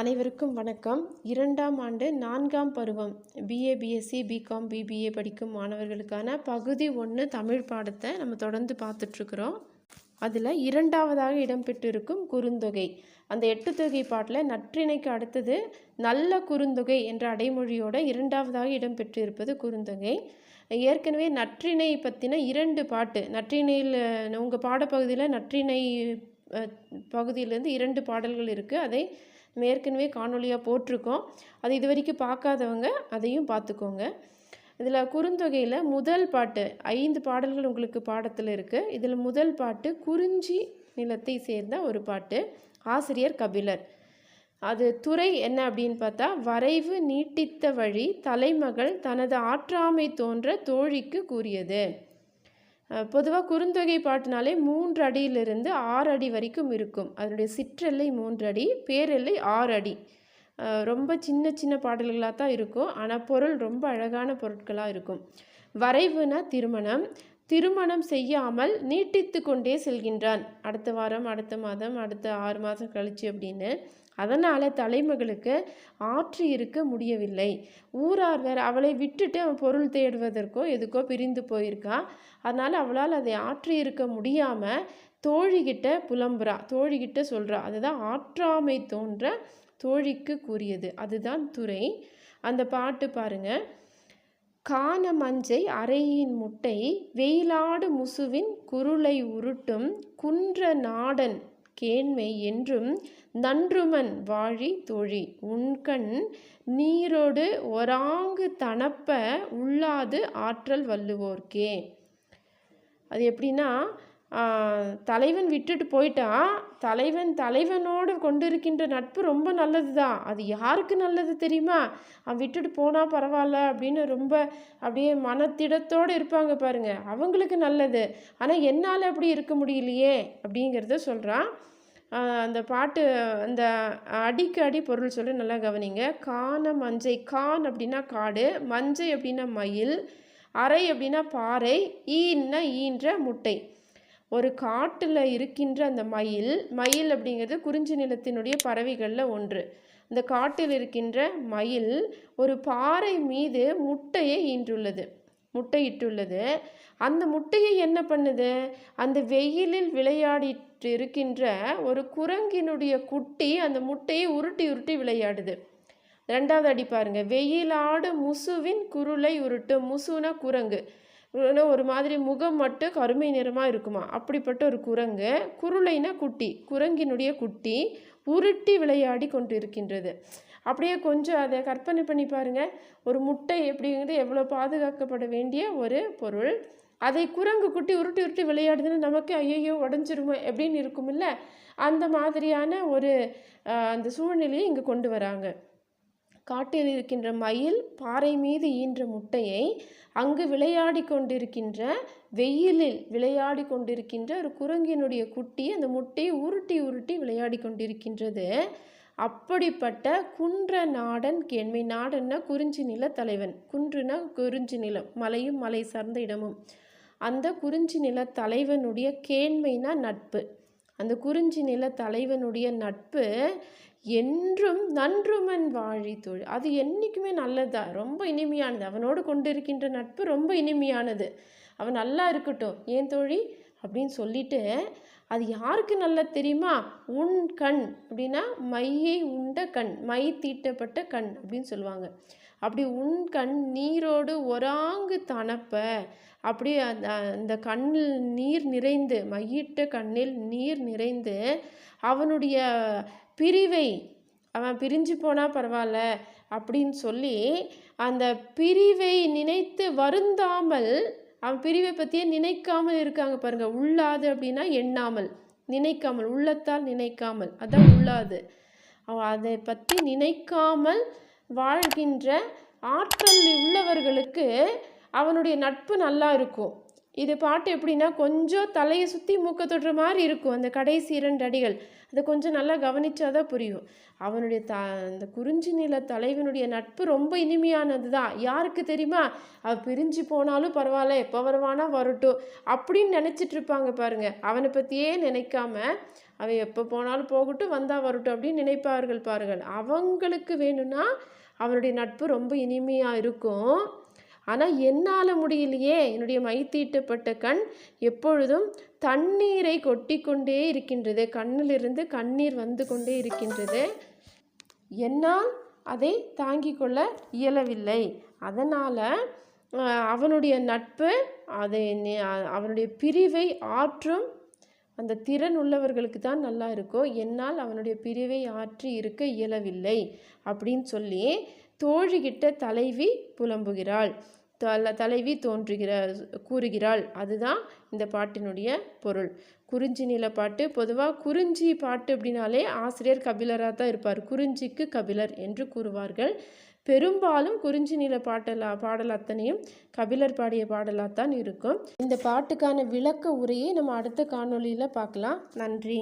அனைவருக்கும் வணக்கம். 2ஆம் ஆண்டு 4ஆம் பருவம் பிஏ, பிஎஸ்சி, பிகாம், பிபிஏ படிக்கும் மாணவர்களுக்கான பகுதி 1 தமிழ் பாடத்தை நம்ம தொடர்ந்து பார்த்துட்ருக்குறோம். அதில் 2ஆவதாக இடம்பெற்றிருக்கும் குறுந்தொகை. அந்த 8 தொகை பாட்டில் நற்றிணைக்கு அடுத்தது நல்ல குறுந்தொகை என்ற அடைமொழியோட 2ஆவதாக இடம்பெற்றிருப்பது குறுந்தொகை. ஏற்கனவே நற்றிணை பற்றின 2 பாட்டு, நற்றிணையில் உங்கள் பாடப்பகுதியில் நற்றிணை பகுதியிலேருந்து 2 பாடல்கள் இருக்குது. அதை ஏற்கனவே காணொலியாக போட்டிருக்கோம். அது இது வரைக்கும் பார்க்காதவங்க அதையும் பார்த்துக்கோங்க. இதில் குறுந்தொகையில் முதல் பாட்டு 5 பாடல்கள் உங்களுக்கு பாடத்தில் இருக்குது. இதில் முதல் பாட்டு குறிஞ்சி நிலத்தை சேர்ந்த ஒரு பாட்டு. ஆசிரியர் கபிலர். அது துறை என்ன அப்படின்னு பார்த்தா, வரைவு நீட்டித்த வழி தலைமகள் தனது ஆற்றாமை தோன்ற தோழிக்கு கூறியது. பொதுவாக குறுந்தொகை பாட்டுனாலே 3 அடியிலிருந்து 6 அடி வரைக்கும் இருக்கும். அதனுடைய சிற்றெல்லை 3 அடி, பேரெல்லை 6 அடி. ரொம்ப சின்ன சின்ன பாடல்களாக தான் இருக்கும். ஆனால் பொருள் ரொம்ப அழகான பொருட்களாக இருக்கும். வரைவுனா திருமணம். திருமணம் செய்யாமல் நீட்டித்து கொண்டே செல்கின்றான். அடுத்த வாரம், அடுத்த மாதம், அடுத்த 6 மாதம் கழிச்சு அப்படின்னு. அதனால் தலைமகளுக்கு ஆற்றி இருக்க முடியவில்லை. ஊரார் வேறு அவளை விட்டுட்டு அவன் பொருள் தேடுவதற்கோ எதுக்கோ பிரிந்து போயிருக்கான். அதனால் அவளால் அதை ஆற்றி இருக்க முடியாமல் தோழிகிட்ட புலம்புறா, தோழிகிட்ட சொல்கிறா. அதுதான் ஆற்றாமை தோன்ற தோழிக்கு கூறியது. அதுதான் துறை. அந்த பாட்டு பாருங்கள். கான மஞ்சை அறையின் முட்டை வெயிலாடு முசுவின் குருளை உருட்டும் குன்ற நாடன் கேண்மை என்றும் நன்றுமன் வாழி தோழி உண்கண் நீரோடு ஒராங்கு தனப்ப உள்ளாது ஆற்றல் வல்லுவோர்க்கே. அது எப்படின்னா, தலைவன் விட்டுட்டு போயிட்டான். தலைவனோடு கொண்டிருக்கின்ற நட்பு ரொம்ப நல்லது தான். அது யாருக்கு நல்லது தெரியுமா? அவன் விட்டுட்டு போனால் பரவாயில்ல அப்படின்னு ரொம்ப அப்படியே மனத்திடத்தோடு இருப்பாங்க பாருங்க, அவங்களுக்கு நல்லது. ஆனால் என்னால் அப்படி இருக்க முடியலையே அப்படிங்கிறத சொல்கிறான். அந்த பாட்டு அந்த அடிக்கு அடி பொருள் சொல்லி நல்லா கவனிங்க. கான மஞ்சை, கான் அப்படின்னா காடு, மஞ்சை அப்படின்னா மயில், அறை அப்படின்னா பாறை, ஈன்னா ஈன்ற முட்டை. ஒரு காட்டில் இருக்கின்ற அந்த மயில் அப்படிங்கிறது குறிஞ்சி நிலத்தினுடைய பறவைகளில் ஒன்று. இந்த காட்டில் இருக்கின்ற மயில் ஒரு பாறை மீது முட்டையிட்டுள்ளது. அந்த முட்டையை என்ன பண்ணுது? அந்த வெயிலில் விளையாடிட்டு இருக்கின்ற ஒரு குரங்கினுடைய குட்டி அந்த முட்டையை உருட்டி உருட்டி விளையாடுது. 2வது அடி பாருங்க. வெயிலாடு முசுவின் குருளை உருட்டும். முசுனா குரங்கு, ஒரு மாதிரி முகம் மட்டும் கருமை நிறமாக இருக்குமா, அப்படிப்பட்ட ஒரு குரங்கு. குருளைனா குட்டி, குரங்கினுடைய குட்டி உருட்டி விளையாடி கொண்டு இருக்கின்றது. அப்படியே கொஞ்சம் அதை கற்பனை பண்ணி பாருங்கள். ஒரு முட்டை எப்படிங்கிறது எவ்வளோ பாதுகாக்கப்பட வேண்டிய ஒரு பொருள். அதை குரங்கு குட்டி உருட்டி உருட்டி விளையாடுதுன்னு நமக்கு ஐயோ உடஞ்சிருமோ எப்படின்னு இருக்குமில்ல. அந்த மாதிரியான ஒரு அந்த சூழ்நிலையை இங்கே கொண்டு வராங்க. காட்டில் இருக்கின்ற மயில் பாறை மீது ஈன்ற முட்டையை அங்கு விளையாடி கொண்டிருக்கின்ற, வெயிலில் விளையாடி கொண்டிருக்கின்ற ஒரு குரங்கினுடைய குட்டி அந்த முட்டையை உருட்டி உருட்டி விளையாடி கொண்டிருக்கின்றது. அப்படிப்பட்ட குன்ற நாடன் கேண்மை. நாடன்னா குறிஞ்சி நில தலைவன், குன்றுனா குறிஞ்சி நிலம், மலையும் மலை சார்ந்த இடமும். அந்த குறிஞ்சி நில தலைவனுடைய கேண்மைனா நட்பு. அந்த குறிஞ்சி நில தலைவனுடைய நட்பு என்றும் நன்றுமன் வாழி தோழி. அது என்றைக்குமே நல்லதா, ரொம்ப இனிமையானது. அவனோடு கொண்டிருக்கின்ற நட்பு ரொம்ப இனிமையானது. அவன் நல்லா இருக்கட்டும் ஏன் தோழி அப்படின்னு சொல்லிட்டு, அது யாருக்கு நல்லது தெரியுமா? உன் கண் அப்படின்னா மையை உண்ட கண், மை தீட்டப்பட்ட கண் அப்படின்னு சொல்லுவாங்க. அப்படி உன் கண் நீரோடு ஒராங்கு தனப்ப, அப்படியே அந்த கண்ணில் நீர் நிறைந்து, மையிட்ட கண்ணில் நீர் நிறைந்து அவனுடைய பிரிவை, அவன் பிரிஞ்சு போனால் பரவாயில்ல அப்படின்னு சொல்லி அந்த பிரிவை நினைத்து வருந்தாமல், அவன் பிரிவை பற்றியே நினைக்காமல் இருக்காங்க பாருங்க. உள்ளாது அப்படின்னா எண்ணாமல், நினைக்காமல், உள்ளத்தால் நினைக்காமல், அதான் உள்ளாது. அவன் அதை பற்றி நினைக்காமல் வாழ்கின்ற ஆற்றல் உள்ளவர்களுக்கு அவனுடைய நட்பு நல்லா இருக்கும். இது பாட்டு எப்படின்னா, கொஞ்சம் தலையை சுற்றி மூக்க தொடுற மாதிரி இருக்கும் அந்த கடைசி 2 அடிகள். அதை கொஞ்சம் நல்லா கவனிச்சாதான் புரியும். அவனுடைய அந்த குறிஞ்சி நில தலைவனுடைய நட்பு ரொம்ப இனிமையானது தான். யாருக்கு தெரியுமா? அவன் பிரிஞ்சு போனாலும் பரவாயில்ல, எப்போ வருவானா வரட்டும் அப்படின்னு நினச்சிட்டு இருப்பாங்க பாருங்க. அவனை பற்றியே நினைக்காம அவ எப்போ போனாலும் போகட்டும், வந்தால் வரட்டும் அப்படின்னு நினைப்பார்கள் பாருங்கள். அவங்களுக்கு வேணும்னா அவருடைய நட்பு ரொம்ப இனிமையாக இருக்கும். ஆனால் என்னால் முடியலையே, என்னுடைய மைத்தீட்டப்பட்ட கண் எப்பொழுதும் தண்ணீரை கொட்டி கொண்டே இருக்கின்றது, கண்ணிலிருந்து கண்ணீர் வந்து கொண்டே இருக்கின்றது, என்னால் அதை தாங்கிக் கொள்ள இயலவில்லை. அதனால் அவனுடைய நட்பு அதை அவனுடைய பிரிவை ஆற்றும் அந்த திறன் உள்ளவர்களுக்கு தான் நல்லா இருக்கும். என்னால் அவனுடைய பிரிவை ஆற்றி இருக்க இயலவில்லை அப்படின்னு சொல்லி தோழிகிட்ட தலைவி புலம்புகிறாள், தலைவி கூறுகிறாள். அதுதான் இந்த பாட்டினுடைய பொருள். குறிஞ்சி நில பாட்டு. பொதுவாக குறிஞ்சி பாட்டு அப்படின்னாலே ஆசிரியர் கபிலராக தான் இருப்பார். குறிஞ்சிக்கு கபிலர் என்று கூறுவார்கள். பெரும்பாலும் குறிஞ்சி நில பாடல் அத்தனையும் கபிலர் பாடிய பாடலாக தான் இருக்கும். இந்த பாட்டுக்கான விளக்க உரையை நம்ம அடுத்த காணொளியில் பார்க்கலாம். நன்றி.